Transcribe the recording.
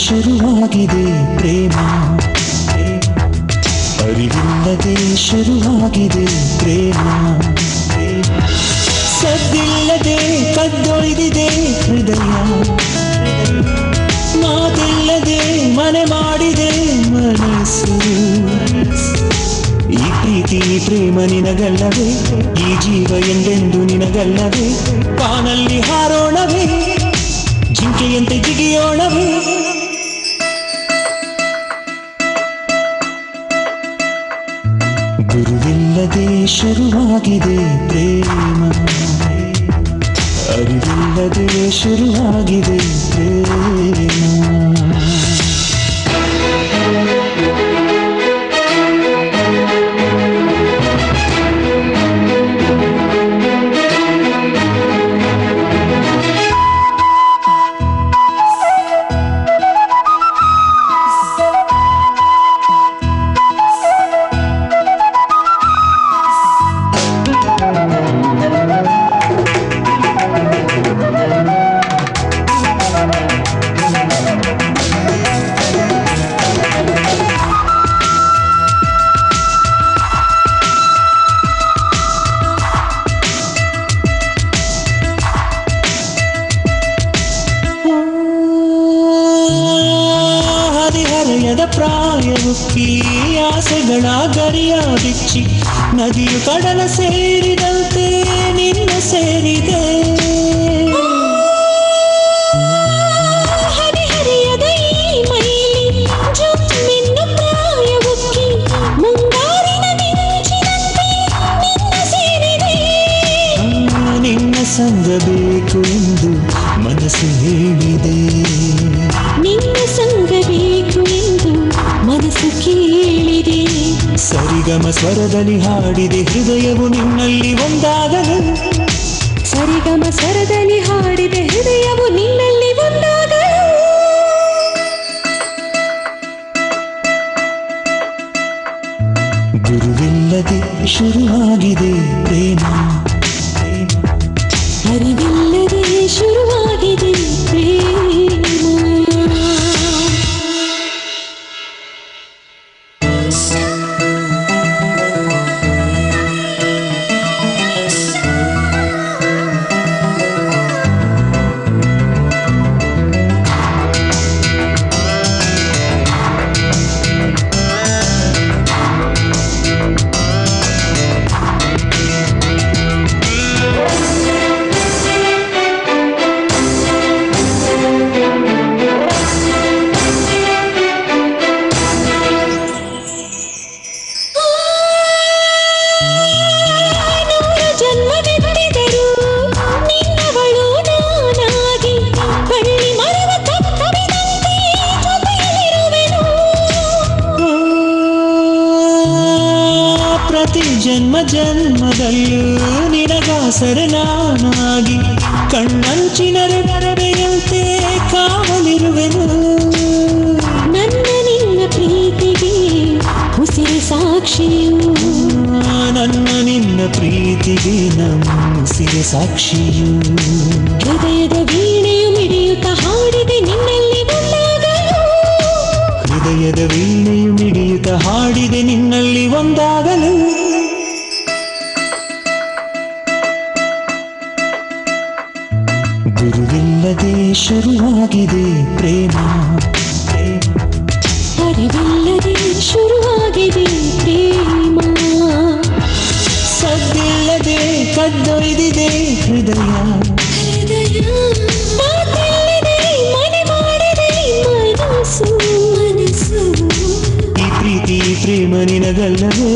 ಶುರುವಾಗಿದೆ ಪ್ರೇಮ, ಅರಿವಿಲ್ಲದೆ ಶುರುವಾಗಿದೆ ಪ್ರೇಮ. ಸದ್ದಿಲ್ಲದೆ ಕದ್ದೊಯ್ದಿದೆ ಹೃದಯ, ಮಾತಿಲ್ಲದೆ ಮನೆ ಮಾಡಿದೆ ಮನಸ್ಸು. ಈ ಪ್ರೀತಿ ಪ್ರೇಮ ನಿನಗಲ್ಲವೇ, ಈ ಜೀವ ಎಂದೆಂದು ನಿನಗಲ್ಲವೇ. ಬಾನಲ್ಲಿ ಹಾರೋಣವೇ, ಜಿಂಕೆಯಂತೆ ಜಿಗಿಯೋಣವೇ. ಗುರುವಿಲ್ಲದೆ ಶುರುವಾಗಿದೆ ಪ್ರೇಮ, ಅರಿವಿಲ್ಲದೆ ಶುರುವಾಗಿದೆ ಪ್ರೇಮ. ಪ್ರಾಯವುಕ್ಕಿ ಆಸೆಗಳ ಗರಿಯ ಬಿಚ್ಚಿ, ನದಿಯು ಕಡಲ ಸೇರಿದಂತೆ ನಿನ್ನ ಸೇರಿದೆ. ಹರಿಹರಿಯದ ಈ ಮೈಲಿ ಜುಮ್ಮಿನ್ನ ಪ್ರಾಯವುಕ್ಕಿ, ಮುಂಗಾರಿನ ಮಿಂಚಿನಂತೆ ನಿನ್ನ ಸೇರಿದೆ. ನಿನ್ನ ಸಂಗ ಬೇಕು ಎಂದು ಮನಸ್ಸು ಹೇಳಿದೆ, ನಿನ್ನ ಸಂಗ ಬೇಕು ಎಂದು ಮನಸ್ಸು ಕೇಳಿದೆ. ಸರಿಗಮ ಸ್ವರದಲ್ಲಿ ಹಾಡಿದೆ ಹೃದಯವು ನಿನ್ನಲ್ಲಿ ಒಂದಾಗಲು, ಸರಿಗಮ ಸ್ವರದಲ್ಲಿ ಹಾಡಿದೆ ಹೃದಯವು ನಿನ್ನಲ್ಲಿ ಒಂದಾಗಲು. ಗುರುವಿಲ್ಲದೆ ಶುರುವಾಗಿದೆ ಪ್ರೇಮ, ಅರಿವಿಲ್ಲದೆ ಶುರುವಾಗಿದೆ ಪ್ರೇಮ. ಪ್ರತಿ ಜನ್ಮ ಜನ್ಮದಲ್ಲೂ ನಿನಗಾಸರೆ ನಾನಾಗಿ, ಕಣ್ಣಂಚಿನ ರೆಬೆಯಂತೆ ಕಾವಲಿರುವೆನು. ನನ್ನ ನಿನ್ನ ಪ್ರೀತಿಗೆ ಉಸಿರು ಸಾಕ್ಷಿಯು, ನನ್ನ ನಿನ್ನ ಪ್ರೀತಿಗೆ ನಮ್ಮ ಉಸಿರು ಸಾಕ್ಷಿಯು. ಹೃದಯದ ವೀಣೆಯು ಮಿಡಿಯುತ್ತ ಹಾಡಿದೆ ನಿನ್ನಲ್ಲಿ ಒಂದಾಗಲು, ಹೃದಯದ ವೀಣೆಯು ಮಿಡಿಯುತ್ತ ಹಾಡಿದೆ ನಿನ್ನಲ್ಲಿ ಒಂದಾಗಲು. ಗುರುವಿಲ್ಲದೆ ಶುರುವಾಗಿದೆ ಪ್ರೇಮ, ಅರಿವಿಲ್ಲದೆ ಶುರುವಾಗಿದೆ ಪ್ರೇಮ. ಸದ್ದಿಲ್ಲದೆ ಕದ್ದೊಯ್ದಿದೆ ಹೃದಯ, ಮಾತಿಲ್ಲದೆ ಮನೆ ಮಾಡಿದೆ ಮನಸ್ಸು. ಈ ಪ್ರೀತಿ ಪ್ರೇಮ ನಿನಗಲ್ಲವೇ,